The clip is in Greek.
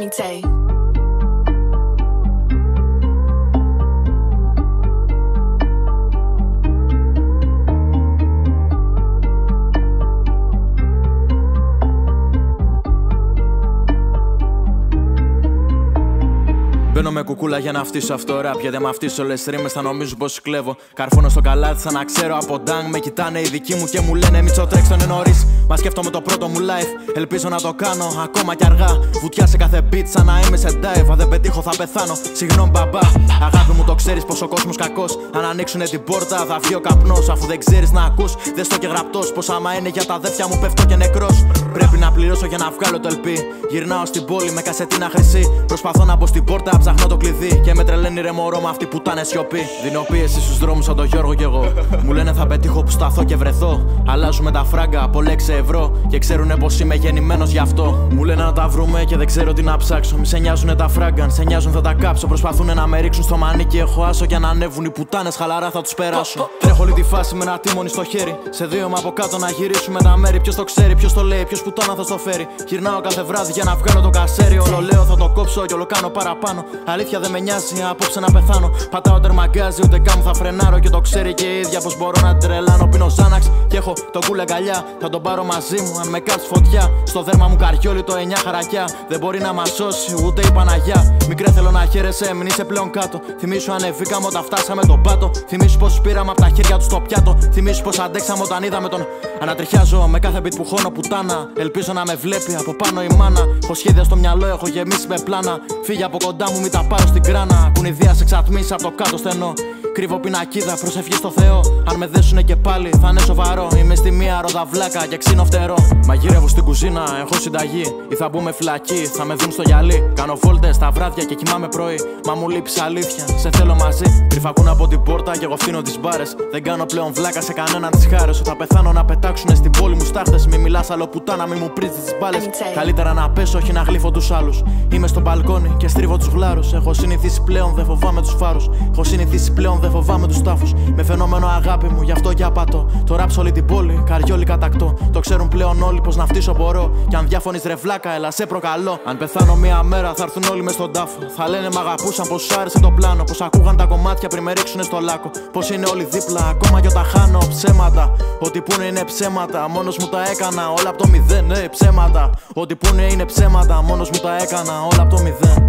Tay. Μπαίνω με κουκούλα για να φτύσω αυτό ραπ. Γιατί με φτύσω όλες ρήμες θα νομίζουν πως κλέβω. Καρφώνω στο καλάθι σαν να ξέρω από ντάγκ. Με κοιτάνε οι δικοί μου και μου λένε Μίτσο τρέξτε τον νωρίς. Μα σκέφτομαι το πρώτο μου live. Ελπίζω να το κάνω ακόμα κι αργά. Βουτιά σε κάθε beat σαν να είμαι σε dive. Αν δεν πετύχω θα πεθάνω. Συγγνώμη μπαμπά. Αγάπη μου το ξέρεις πως ο κόσμος κακός. Αν ανοίξουνε την πόρτα θα βγει ο καπνός. Αφού δεν ξέρεις να ακούς, δες το και γραπτός. Πως άμα είναι για τα αδέρφια μου πέφτω και νεκρός. Πρέπει να πληρώσω για να βγάλω το LP. Γυρνάω στην πόλη με κασετίνα χρυσή. Προσπαθώ να μπω στην πόρτα, ψάχνω το κλειδί. Και με τρελαίνει ρε μωρό με αυτή που τάνε σιωπή. Δίνω πίεση στους δρόμους σαν τον Γιώργο κι εγώ. Μου λένε θα πετύχω που σταθώ και βρεθώ. Αλλάζουμε τα φράγκα από λέξη ευρώ. Και ξέρουνε πως είμαι γεννημένος γι' αυτό. Μου λένε να τα βρούμε και δεν ξέρω τι να ψάξω. Μη σε νοιάζουνε τα φράγκα, σε νοιάζουν θα τα κάψω. Προσπαθούνε να με ρίξουν στο μανίκι, έχω άσο. Και να ανέβουν οι πουτάνες χαλαρά θα τους περάσω. Τρέχω όλη τη φάση με ένα τίμονι στο χέρι. Σε δύο με από κάτω να γυρίσουμε τα μέρη. Ποιος το ξέρει, ποιος το λέει, ποιος πουτάνα θα στο φέρει. Γυρνάω κάθε βράδυ για να βγάλω το κασέρι. Όλο λέω θα το κόψω και όλο κάνω παραπάνω. Αλήθεια δεν με νοιάζει απόψε να πεθάνω. Πατάω τερμαγκάζι, ούτε καν θα φρενάρω. Και το ξέρει και η ίδια πως μπορώ να τρελάνω. Πίνω Ζάναξ και έχω το κούλε αγκαλιά. Θα τον πάρω μαζί μου αν με κάψει φωτιά. Στο δέρμα μου καριόλι το 9 χαρακιά. Δεν μπορεί να μας σώσει ούτε η Παναγιά. Μικρέ θέλω να χαίρεσαι, μην είσαι πλέον κάτω. Θυμήσου ανεβήκαμε όταν φτάσαμε τον πάτο. Θυμήσου πως πήραμε από τα χέρια του στο πιάτο. Θυμήσου πως αντέξαμε όταν είδαμε τον. Ανατριχιάζω με κάθε beat που χώνω πουτάνα. Ελπίζω να με βλέπει από πάνω η μάνα. Έχω σχέδια στο μυαλό, έχω γεμίσει με πλάνα. Φύγε από κοντά μου, μην τα πάρω στην κράνα. Κουνηδία σε εξατμίσει από το κάτω στενό. Κρύβω πινακίδα, προσευχή στο Θεό. Αν με δέσουνε και πάλι θα είναι σοβαρό. Είμαι στη μία ροδαβλάκα και ξύνο φτερό. Μαγειρεύω στην κουζίνα, έχω συνταγή. Ή θα μπούμε φυλακή, θα με δουν στο γυαλί. Κάνω βόλτες τα βράδια και κοιμάμαι πρωί. Μα μου λείψει αλήθεια, σε θέλω μαζί. Κρυφακούν από την πόρτα και εγώ φτύνω τις μπάρες. Δεν κάνω πλέον βλάκα σε κανέναν τις χάρες. Όταν πεθάνω να πετάξουνε στην πόλη μου στάχτες. Μη μιλάς άλλο πουτάνα, μη μου πρίζεις τις μπάλες. Καλύτερα να πέσω, όχι να γλύφω τους άλλους. Είμαι στο μπαλκόνι και στρίβω τους γλάρους. Έχω συνηθίσει πλέον, δεν φοβάμαι τους φάρους. Έχω συνηθίσει πλέον, δεν φοβάμαι τους τάφους. Με φαινόμενο αγάπη μου, γι' αυτό και απατώ. Το ράψω όλη την πόλη, καριόλι κατακτώ. Το ξέρουν πλέον όλοι πως να φτύσω μπορώ. Κι αν διαφωνείς ρε βλάκα, έλα σε προκαλώ. Αν πεθάνω μία μέρα θα έρθουν όλοι μες στον τάφο. Θα λένε μ' αγαπούσαν, πως σου άρεσε το πλάνο. Πως ακούγαν τα κομμάτια πριν με ρίξουνε στο λάκκο. Πως είναι όλοι δίπλα, ακόμα κι όταν χάνω ψέματα. Ό,τι πούνε είναι ψέματα, μόνος μου τα έκανα όλα από το μηδέν. Ψέματα. Ό,τι πούνε είναι ψέματα, μόνος μου τα έκανα όλα από το μηδέν.